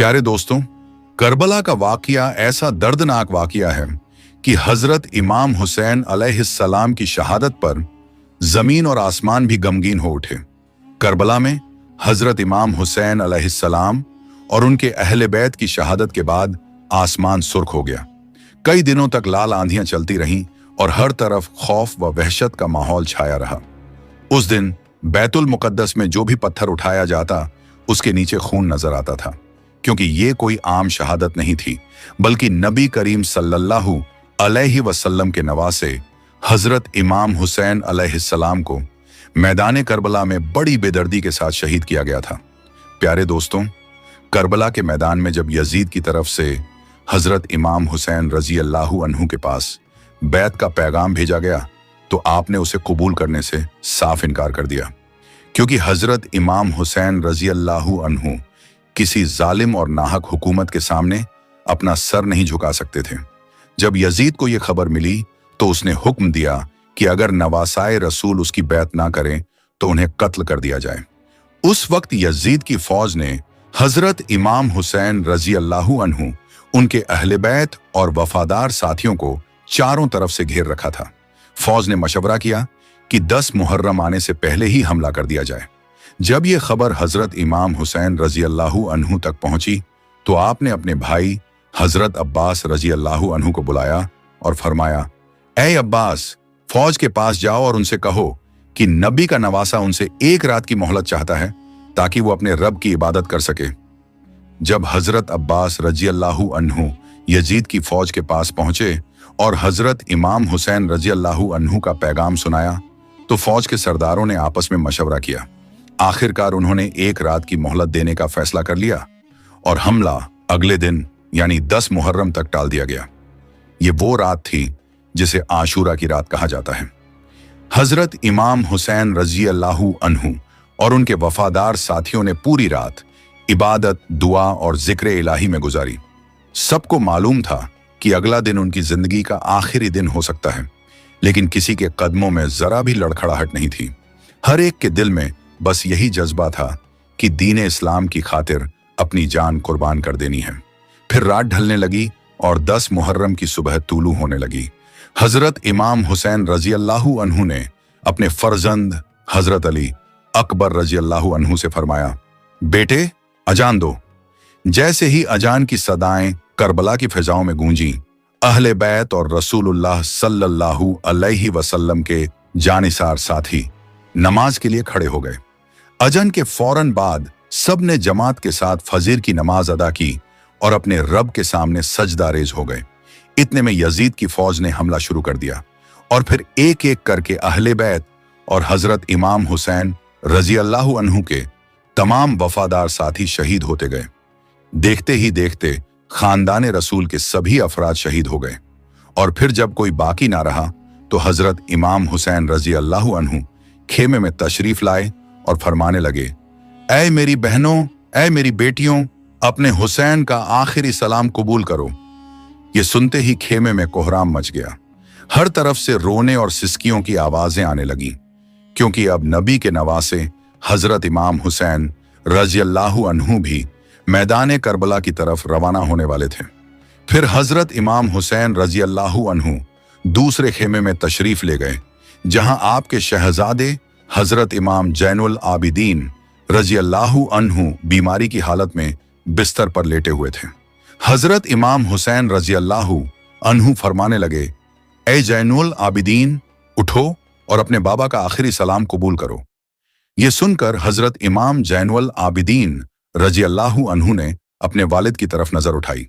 प्यारे दोस्तों, करबला का वाकया ऐसा दर्दनाक वाकया है कि हजरत इमाम हुसैन अलैहिस्सलाम की शहादत पर जमीन और आसमान भी गमगीन हो उठे। करबला में हजरत इमाम हुसैन अलैहिस्सलाम और उनके अहले बैत की शहादत के बाद आसमान सुर्ख हो गया। कई दिनों तक लाल आंधियां चलती रहीं और हर तरफ खौफ व वहशत का माहौल छाया रहा। उस दिन बैतुल मुकद्दस में जो भी पत्थर उठाया जाता उसके नीचे खून नजर आता था, क्योंकि ये कोई आम शहादत नहीं थी, बल्कि नबी करीम सल्लल्लाहु अलैहि वसल्लम के नवासे हजरत इमाम हुसैन अलैहिस्सलाम को मैदान करबला में बड़ी बेदर्दी के साथ शहीद किया गया था। प्यारे दोस्तों, करबला के मैदान में जब यजीद की तरफ से हजरत इमाम हुसैन रजी अल्लाहु अन्हु के पास बैत का पैगाम भेजा गया तो आपने उसे कबूल करने से साफ इनकार कर दिया, क्योंकि हजरत इमाम हुसैन रजी अल्लाहु अन्हु किसी जालिम और नाहक हुकूमत के सामने अपना सर नहीं झुका सकते थे। जब यजीद को यह खबर मिली तो उसने हुक्म दिया कि अगर नवासाए रसूल उसकी बैत ना करें तो उन्हें कत्ल कर दिया जाए। उस वक्त यजीद की फौज ने हजरत इमाम हुसैन रजी अल्लाहु अन्हु, उनके अहले बैत और वफादार साथियों को चारों तरफ से घेर रखा था। फौज ने मशवरा किया कि 10 मुहर्रम आने से पहले ही हमला कर दिया जाए। जब यह खबर हजरत इमाम हुसैन रजी अल्लाहु अन्हु तक पहुंची तो आपने अपने भाई हजरत अब्बास रजी अल्लाहु अन्हु को बुलाया और फरमाया, ऐ अब्बास, फौज के पास जाओ और उनसे कहो कि नबी का नवासा उनसे एक रात की मोहलत चाहता है ताकि वो अपने रब की इबादत कर सके। जब हजरत अब्बास रजी अल्लाहु अन्हु यजीद की फौज के पास पहुंचे और हजरत इमाम हुसैन रजी अल्लाहु अन्हु का पैगाम सुनाया तो फौज के सरदारों ने आपस में मशवरा किया। आखिरकार उन्होंने एक रात की मोहलत देने का फैसला कर लिया और हमला अगले दिन यानी 10 मुहर्रम तक टाल दिया गया। ये वो रात थी जिसे आशूरा की रात कहा जाता है। हजरत इमाम हुसैन रजी अल्लाहु अन्हु और उनके वफादार साथियों ने पूरी रात इबादत, दुआ और जिक्र इलाही में गुजारी। सबको मालूम था कि अगला दिन उनकी जिंदगी का आखिरी दिन हो सकता है, लेकिन किसी के कदमों में जरा भी लड़खड़ाहट नहीं थी। हर एक के दिल में बस यही जज्बा था कि दीन इस्लाम की खातिर अपनी जान कुर्बान कर देनी है। फिर रात ढलने लगी और 10 मुहर्रम की सुबह तूलू होने लगी। हजरत इमाम हुसैन रजी अल्लाहु अन्हु ने अपने फर्जंद हजरत अली अकबर रजी अल्लाहु अन्हु से फरमाया, बेटे अजान दो। जैसे ही अजान की सदाएं करबला की फिजाओं में गूंजी, अहले बैत और रसूलुल्लाह सल्लल्लाहु अलैहि वसल्लम के जानिसार साथी नमाज के लिए खड़े हो गए। अजन के फौरन बाद सब ने जमात के साथ फजीर की नमाज अदा की और अपने रब के सामने सजदारेज हो गए। इतने में यजीद की फौज ने हमला शुरू कर दिया और फिर एक एक करके अहले बैत और हजरत इमाम हुसैन रजी अल्लाहु अन्हु के तमाम वफादार साथी शहीद होते गए। देखते ही देखते खानदान रसूल के सभी अफराद शहीद हो गए और फिर जब कोई बाकी ना रहा तो हजरत इमाम हुसैन रजी अल्लाहु अन्हु खेमे में तशरीफ लाए और फरमाने लगे, ऐ मेरी बहनों, ऐ मेरी बेटियों, अपने हुसैन का आखिरी सलाम कबूल करो। ये सुनते ही खेमे में कोहराम मच गया। हर तरफ से रोने और सिसकियों की आवाजें आने लगी, क्योंकि अब नबी के नवासे हजरत इमाम हुसैन रजी अल्लाहु अन्हु भी मैदान करबला की तरफ रवाना होने वाले थे। फिर हजरत इमाम हुसैन रजी अल्लाहु अन्हु दूसरे खेमे में तशरीफ ले गए, जहां आपके शहजादे हजरत इमाम जैनुल आबिदीन रजी अल्लाहु अन्हु बीमारी की हालत में बिस्तर पर लेटे हुए थे। हजरत इमाम हुसैन रजी अल्लाहु अन्हु फरमाने लगे, ए जैनुल आबिदीन, उठो और अपने बाबा का आखिरी सलाम कबूल करो। यह सुनकर हजरत इमाम जैनुल आबिदीन रजी अल्लाहु अन्हु ने अपने वालिद की तरफ नजर उठाई।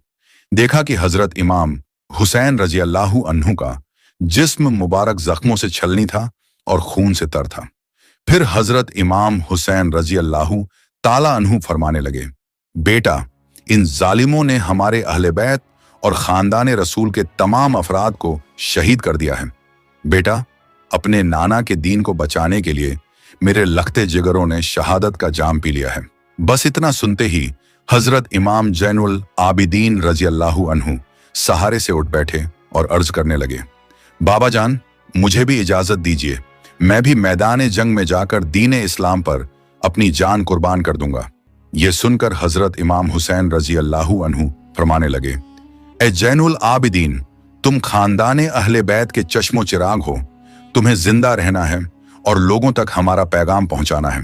देखा कि हजरत इमाम हुसैन रजी अल्लाहु अन्हु का जिस्म मुबारक जख्मों से छलनी था और खून से तर था। फिर हजरत इमाम हुसैन रजी अल्लाहु ताला अन्हु फरमाने लगे, बेटा, इन जालिमों ने हमारे अहले बैत और खानदान रसूल के तमाम अफराद को शहीद कर दिया है। बेटा, अपने नाना के दीन को बचाने के लिए मेरे लखते जिगरों ने शहादत का जाम पी लिया है। बस इतना सुनते ही हजरत इमाम जैनुल आबिदीन रजी अल्लाहु अन्हु सहारे से उठ बैठे और अर्ज करने लगे, बाबा जान, मुझे भी इजाजत दीजिए, मैं भी मैदान जंग में जाकर दीन इस्लाम पर अपनी जान कुर्बान कर दूंगा। ये सुनकर हजरत इमाम हुसैन रजी अल्लाहु अन्हु फरमाने लगे, ए जैनुल आबिदीन, तुम खानदाने अहले बैत के चश्मो चिराग हो। तुम्हें जिंदा रहना है और लोगों तक हमारा पैगाम पहुंचाना है।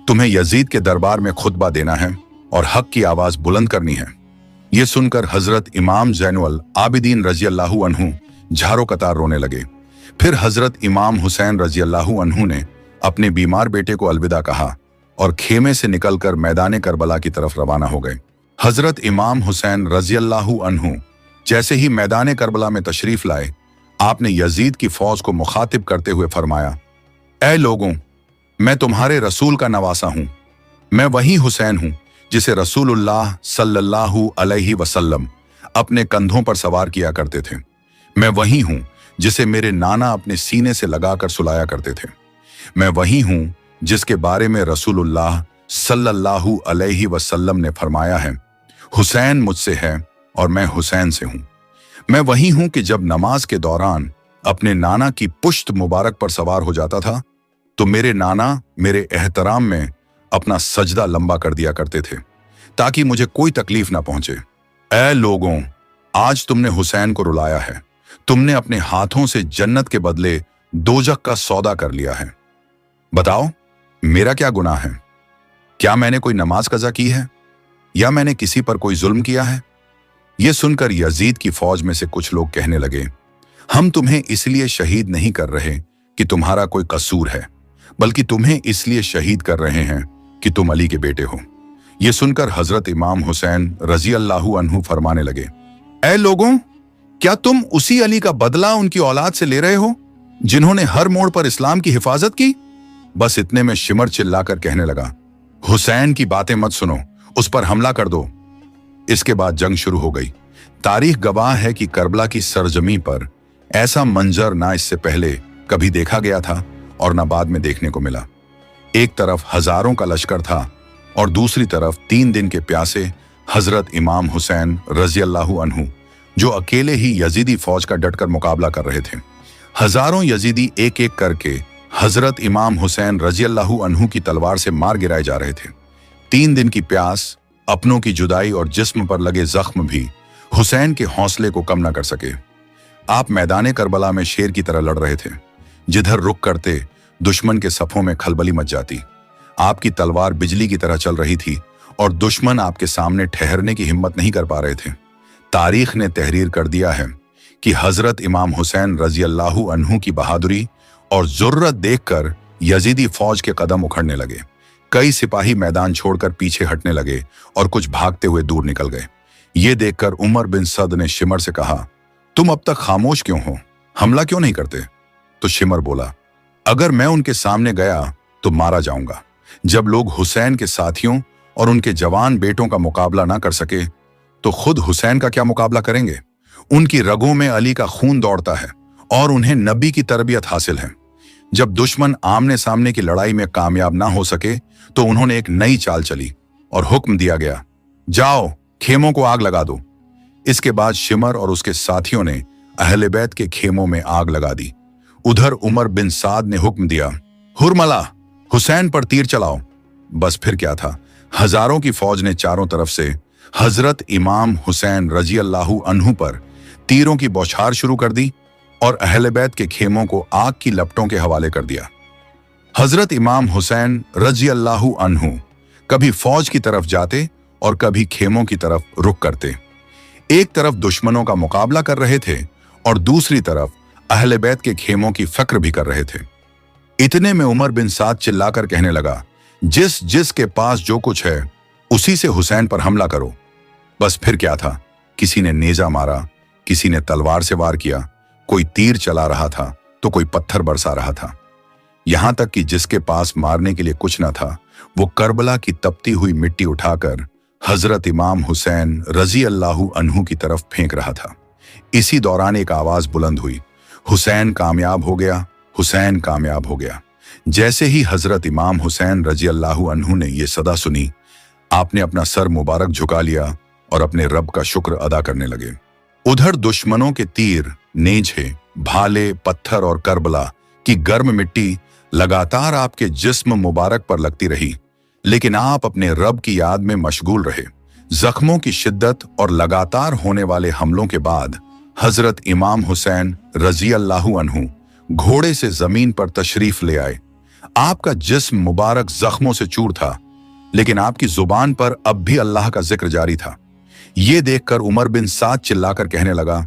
तुम्हें यजीद के दरबार में खुतबा देना है और हक की आवाज बुलंद करनी है। ये सुनकर हजरत इमाम जैनुल आबिदीन रजी अल्लाहु अन्हु झारो कतार रोने लगे। फिर हजरत इमाम हुसैन रजी अल्लाहु अन्हु ने अपने बीमार बेटे को अलविदा कहा और खेमे से निकलकर मैदान करबला की तरफ रवाना हो गए। हजरत इमाम हुसैन रजी अल्लाहु अन्हु जैसे ही मैदान करबला में तशरीफ लाए, आपने यजीद की फौज को मुखातिब करते हुए फरमाया, ऐ लोगों, मैं तुम्हारे रसूल का नवासा हूं। मैं वही हुसैन हूं जिसे रसूलुल्लाह सल्लल्लाहु अलैहि वसल्लम अपने कंधों पर सवार किया करते थे। मैं वही हूं जिसे मेरे नाना अपने सीने से लगाकर सुलाया करते थे। मैं वही हूं जिसके बारे में रसूलुल्लाह सल्लल्लाहु अलैहि वसल्लम ने फरमाया है, हुसैन मुझसे है और मैं हुसैन से हूं। मैं वही हूं कि जब नमाज के दौरान अपने नाना की पुश्त मुबारक पर सवार हो जाता था तो मेरे नाना मेरे एहतराम में अपना सजदा लंबा कर दिया करते थे ताकि मुझे कोई तकलीफ ना पहुंचे। ऐ लोगों, आज तुमने हुसैन को रुलाया है। तुमने अपने हाथों से जन्नत के बदले दोजख का सौदा कर लिया है। बताओ, मेरा क्या गुनाह है? क्या मैंने कोई नमाज कज़ा की है या मैंने किसी पर कोई जुल्म किया है? यह सुनकर यजीद की फौज में से कुछ लोग कहने लगे, हम तुम्हें इसलिए शहीद नहीं कर रहे कि तुम्हारा कोई कसूर है, बल्कि तुम्हें इसलिए शहीद कर रहे हैं कि तुम अली के बेटे हो। यह सुनकर हजरत इमाम हुसैन रजी अल्लाहु अन्हु फरमाने लगे, ऐ लोगों, क्या तुम उसी अली का बदला उनकी औलाद से ले रहे हो जिन्होंने हर मोड़ पर इस्लाम की हिफाजत की? बस इतने में शिमर चिल्लाकर कहने लगा, हुसैन की बातें मत सुनो, उस पर हमला कर दो। इसके बाद जंग शुरू हो गई। तारीख गवाह है कि करबला की सरजमी पर ऐसा मंजर ना इससे पहले कभी देखा गया था और ना बाद में देखने को मिला। एक तरफ हजारों का लश्कर था और दूसरी तरफ 3 दिन के प्यासे हजरत इमाम हुसैन रजी अल्लाहु अन्हु, जो अकेले ही यजीदी फौज का डटकर मुकाबला कर रहे थे। हजारों यजीदी एक एक करके हजरत इमाम हुसैन रजी अल्लाहु अन्हु की तलवार से मार गिराए जा रहे थे। 3 दिन की प्यास, अपनों की जुदाई और जिस्म पर लगे जख्म भी हुसैन के हौसले को कम न कर सके। आप मैदान करबला में शेर की तरह लड़ रहे थे। जिधर रुक करते दुश्मन के सफों में खलबली मच जाती। आपकी तलवार बिजली की तरह चल रही थी और दुश्मन आपके सामने ठहरने की हिम्मत नहीं कर पा रहे थे। तारीख ने तहरीर कर दिया है कि हजरत इमाम हुसैन रजी अल्लाहु अन्हु की बहादुरी और जुर्रत देखकर यजीदी फौज के कदम उखड़ने लगे। कई सिपाही मैदान छोड़कर पीछे हटने लगे और कुछ भागते हुए दूर निकल गए। ये देखकर उमर बिन सद ने शिमर से कहा, तुम अब तक खामोश क्यों हो? हमला क्यों नहीं करते? तो शिमर बोला, अगर मैं उनके सामने गया तो मारा जाऊंगा। जब लोग हुसैन के साथियों और उनके जवान बेटों का मुकाबला ना कर सके तो खुद हुसैन का क्या मुकाबला करेंगे? उनकी रगों में अली का खून दौड़ता है और उन्हें नबी की तरबियत हासिल है। जब दुश्मन आमने सामने की लड़ाई में कामयाब ना हो सके तो उन्होंने एक नई चाल चली और हुक्म दिया गया, जाओ खेमों को आग लगा दो। इसके बाद शिमर और उसके साथियों ने अहले बैत के खेमों में आग लगा दी। उधर उमर बिन साद ने हुक्म दिया, हुरमला, हुसैन पर तीर चलाओ। बस फिर क्या था, हजारों की फौज ने चारों तरफ से हजरत इमाम हुसैन रजी अल्लाहु अन्हु पर तीरों की बौछार शुरू कर दी और अहले बैत के खेमों को आग की लपटों के हवाले कर दिया। हजरत इमाम हुसैन रजी अल्लाहु अन्हु कभी फौज की तरफ जाते और कभी खेमों की तरफ रुख करते। एक तरफ दुश्मनों का मुकाबला कर रहे थे और दूसरी तरफ अहले बैत के खेमों की फिक्र भी कर रहे थे। इतने में उमर बिन साद चिल्लाकर कहने लगा, जिस जिस के पास जो कुछ है उसी से हुसैन पर हमला करो। बस फिर क्या था, किसी ने नेजा मारा, किसी ने तलवार से वार किया, कोई तीर चला रहा था तो कोई पत्थर बरसा रहा था। यहां तक कि जिसके पास मारने के लिए कुछ न था वो करबला की तपती हुई मिट्टी उठाकर हजरत इमाम हुसैन रजी अल्लाहु अन्हु की तरफ फेंक रहा था। इसी दौरान एक आवाज बुलंद हुई, हुसैन कामयाब हो गया, हुसैन कामयाब हो गया। जैसे ही हजरत इमाम हुसैन रजी अल्लाहु अन्हु ने यह सदा सुनी, आपने अपना सर मुबारक झुका लिया और अपने रब का शुक्र अदा करने लगे। उधर दुश्मनों के तीर, नेज़े, भाले, पत्थर और करबला की गर्म मिट्टी लगातार आपके जिस्म मुबारक पर लगती रही, लेकिन आप अपने रब की याद में मशगूल रहे। जख्मों की शिद्दत और लगातार होने वाले हमलों के बाद हजरत इमाम हुसैन रजी अल्लाहु अन्हु घोड़े से जमीन पर तशरीफ ले आए। आपका जिस्म मुबारक जख्मों से चूर था, लेकिन आपकी जुबान पर अब भी अल्लाह का जिक्र जारी था। ये देखकर उमर बिन साद चिल्लाकर कहने लगा,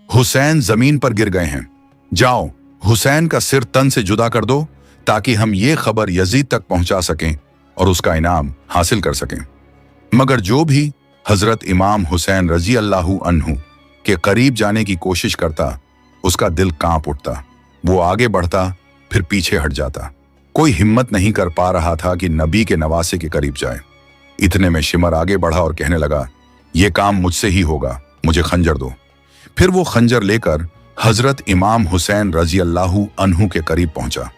हुसैन जमीन पर गिर गए हैं। जाओ, हुसैन का सिर तन से जुदा कर दो ताकि हम ये खबर यजीद तक पहुंचा सकें और उसका इनाम हासिल कर सकें। मगर जो भी हजरत इमाम हुसैन रजी अल्लाहु अन्हु के करीब जाने की कोशिश करता, उसका दिल कांप उठता। वो आगे बढ़ता, फिर पीछे हट जाता। कोई हिम्मत नहीं कर पा रहा था कि नबी के नवासे के करीब जाए। इतने में शिमर आगे बढ़ा और कहने लगा, ये काम मुझसे ही होगा, मुझे खंजर दो। फिर वो खंजर लेकर हजरत इमाम हुसैन रजी अल्लाहु अन्हु के करीब पहुंचा।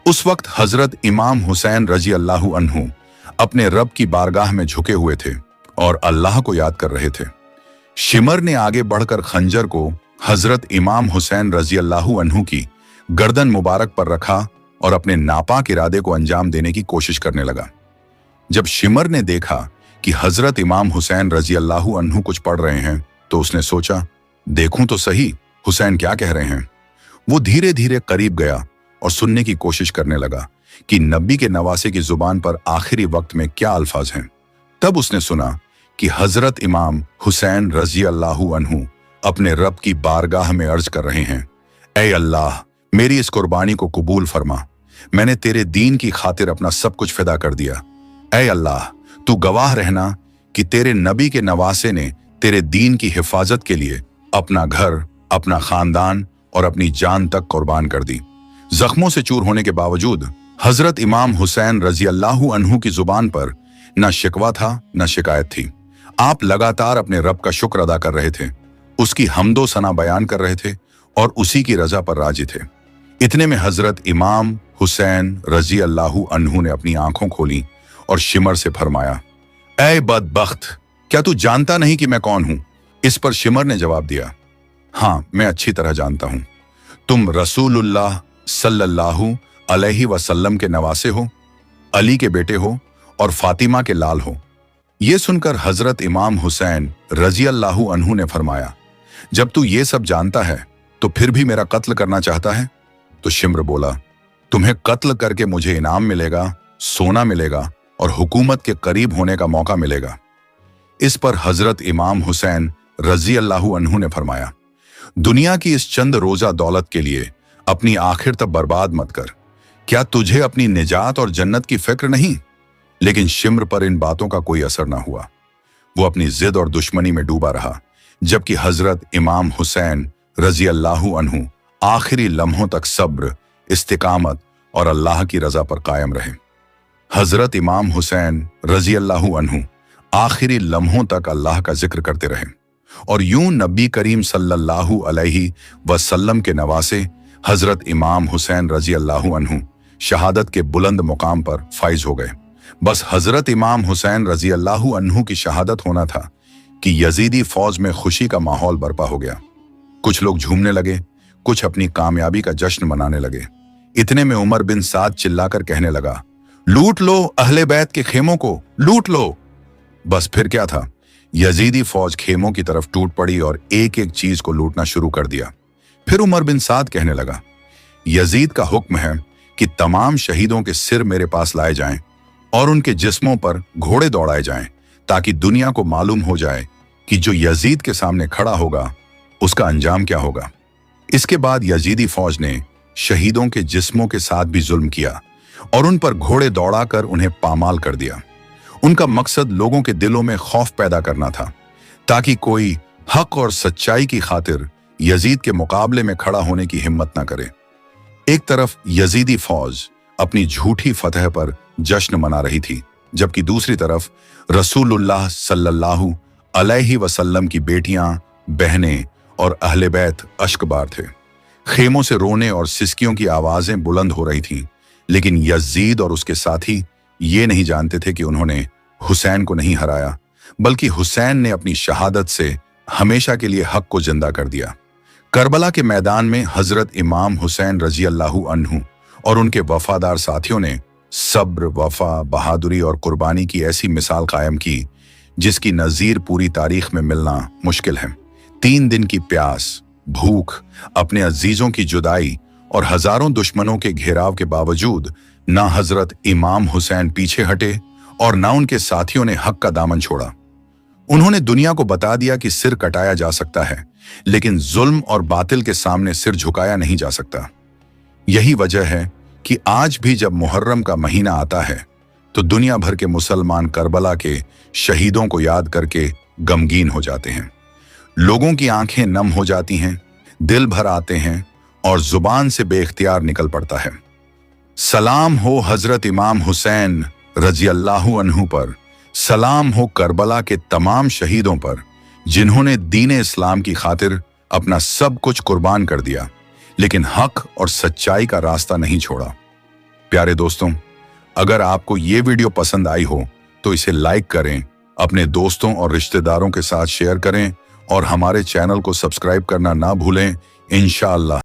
उस वक्त हजरत इमाम हुसैन रजी अल्लाहु अन्हु अपने रब की बारगाह में झुके हुए थे और अल्लाह को याद कर रहे थे। शिमर ने आगे बढ़कर खंजर को हजरत इमाम हुसैन रजी अल्लाहु अन्हु की गर्दन मुबारक पर रखा और अपने नापाक इरादे को अंजाम देने की कोशिश करने लगा। जब शिमर ने देखा कि हजरत इमाम हुसैन रजी अल्लाहु अन्हु कुछ पढ़ रहे हैं, तो उसने सोचा, देखूं तो सही हुसैन क्या कह रहे हैं। वो धीरे धीरे करीब गया और सुनने की कोशिश करने लगा कि नबी के नवासे की जुबान पर आखिरी वक्त में क्या अल्फाज हैं। तब उसने सुना कि हजरत इमाम हुसैन रजी अल्लाहु अन्हु अपने रब की बारगाह में अर्ज कर रहे हैं, ऐ अल्लाह, मेरी इस कुर्बानी को कबूल फरमा। मैंने तेरे दीन की खातिर अपना सब कुछ फिदा कर दिया। ऐ अल्लाह, तू गवाह रहना कि तेरे नबी के नवासे ने तेरे दीन की हिफाजत के लिए अपना घर, अपना खानदान और अपनी जान तक कुर्बान कर दी। जख्मों से चूर होने के बावजूद हजरत इमाम हुसैन रजी अल्लाहु अन्हु की जुबान पर न शिकवा था न शिकायत थी। आप लगातार अपने रब का शुक्र अदा कर रहे थे, उसकी हमदो सना बयान कर रहे थे और उसी की रजा पर राजी थे। इतने में हजरत इमाम हुसैन रजी अल्लाहु अन्हु ने अपनी आंखों खोली और शिमर से फरमाया, ऐ बदबख्त, क्या तू जानता नहीं कि मैं कौन हूं? इस पर शिमर ने जवाब दिया, हाँ, मैं अच्छी तरह जानता हूं। तुम रसूलुल्लाह सल्लल्लाहु अलैहि वसल्लम के नवासे हो, अली के बेटे हो और फातिमा के लाल हो। यह सुनकर हजरत इमाम हुसैन रजी अल्लाहु अन्हु ने फरमाया, जब तू ये सब जानता है तो फिर भी मेरा कत्ल करना चाहता है? तो शिमर बोला, तुम्हें कत्ल करके मुझे इनाम मिलेगा, सोना मिलेगा और हुकूमत के करीब होने का मौका मिलेगा। इस पर हजरत इमाम हुसैन रजी अल्लाहु अन्हु ने फरमाया, दुनिया की इस चंद रोजा दौलत के लिए अपनी आखिर तक बर्बाद मत कर। क्या तुझे अपनी निजात और जन्नत की फिक्र नहीं? लेकिन शिमर पर इन बातों का कोई असर ना हुआ। वो अपनी जिद और दुश्मनी में डूबा रहा, जबकि हजरत इमाम हुसैन रजी अल्लाहु अन्हु आखिरी लम्हों तक सब्र, इस्तिकामत और अल्लाह की रजा पर कायम रहे। हजरत इमाम हुसैन रजी अल्लाहु अन्हु आखिरी लम्हों तक अल्लाह का जिक्र करते रहे और यूं नबी करीम सल्लल्लाहु अलैहि वसल्लम के नवासे हजरत इमाम हुसैन रजी अल्लाहु अन्हु शहादत के बुलंद मुकाम पर फाइज हो गए। बस हजरत इमाम हुसैन रजी अल्लाहु अन्हु की शहादत होना था कि यजीदी फौज में खुशी का माहौल बर्पा हो गया। कुछ लोग झूमने लगे, कुछ अपनी कामयाबी का जश्न मनाने लगे। इतने में उमर बिन साद चिल्लाकर कहने लगा, लूट लो अहले बैत के खेमों को, लूट लो। बस फिर क्या था, यजीदी फौज खेमों की तरफ टूट पड़ी और एक एक चीज को लूटना शुरू कर दिया। फिर उमर बिन साद कहने लगा, यजीद का हुक्म है कि तमाम शहीदों के सिर मेरे पास लाए जाएं और उनके जिस्मों पर घोड़े दौड़ाए जाएं, ताकि दुनिया को मालूम हो जाए कि जो यजीद के सामने खड़ा होगा उसका अंजाम क्या होगा। इसके बाद यजीदी फौज ने शहीदों के जिस्मों के साथ भी जुल्म किया और उन पर घोड़े दौड़ाकर उन्हें पामाल कर दिया। उनका मकसद लोगों के दिलों में खौफ पैदा करना था, ताकि कोई हक और सच्चाई की खातिर यजीद के मुकाबले में खड़ा होने की हिम्मत ना करे। एक तरफ यजीदी फौज अपनी झूठी फतह पर जश्न मना रही थी, जबकि दूसरी तरफ रसूलुल्लाह सल्लल्लाहु अलैहि वसल्लम की बेटियां, बहनें और अहले बैत अश्कबार थे। खेमों से रोने और सिसकियों की आवाजें बुलंद हो रही थीं, लेकिन यजीद और उसके साथी ये नहीं जानते थे कि उन्होंने हुसैन को नहीं हराया, बल्कि हुसैन ने अपनी शहादत से हमेशा के लिए हक को जिंदा कर दिया। करबला के मैदान में हजरत इमाम हुसैन रजी अल्लाहु अन्हु और उनके वफादार साथियों ने सब्र, वफा, बहादुरी और कुर्बानी की ऐसी मिसाल कायम की जिसकी नज़ीर पूरी तारीख में मिलना मुश्किल है। 3 दिन की प्यास, भूख, अपने अजीजों की जुदाई और हजारों दुश्मनों के घेराव के बावजूद ना हजरत इमाम हुसैन पीछे हटे और ना उनके साथियों ने हक का दामन छोड़ा। उन्होंने दुनिया को बता दिया कि सिर कटाया जा सकता है, लेकिन जुल्म और बातिल के सामने सिर झुकाया नहीं जा सकता। यही वजह है कि आज भी जब मुहर्रम का महीना आता है तो दुनिया भर के मुसलमान करबला के शहीदों को याद करके गमगीन हो जाते हैं। लोगों की आंखें नम हो जाती हैं, दिल भर आते हैं और जुबान से बेख्तियार निकल पड़ता है, सलाम हो हजरत इमाम हुसैन रजी अल्लाहु अन्हु पर, सलाम हो करबला के तमाम शहीदों पर जिन्होंने दीन इस्लाम की खातिर अपना सब कुछ कुर्बान कर दिया, लेकिन हक और सच्चाई का रास्ता नहीं छोड़ा। प्यारे दोस्तों, अगर आपको ये वीडियो पसंद आई हो तो इसे लाइक करें, अपने दोस्तों और रिश्तेदारों के साथ शेयर करें और हमारे चैनल को सब्सक्राइब करना ना भूलें। इंशाअल्लाह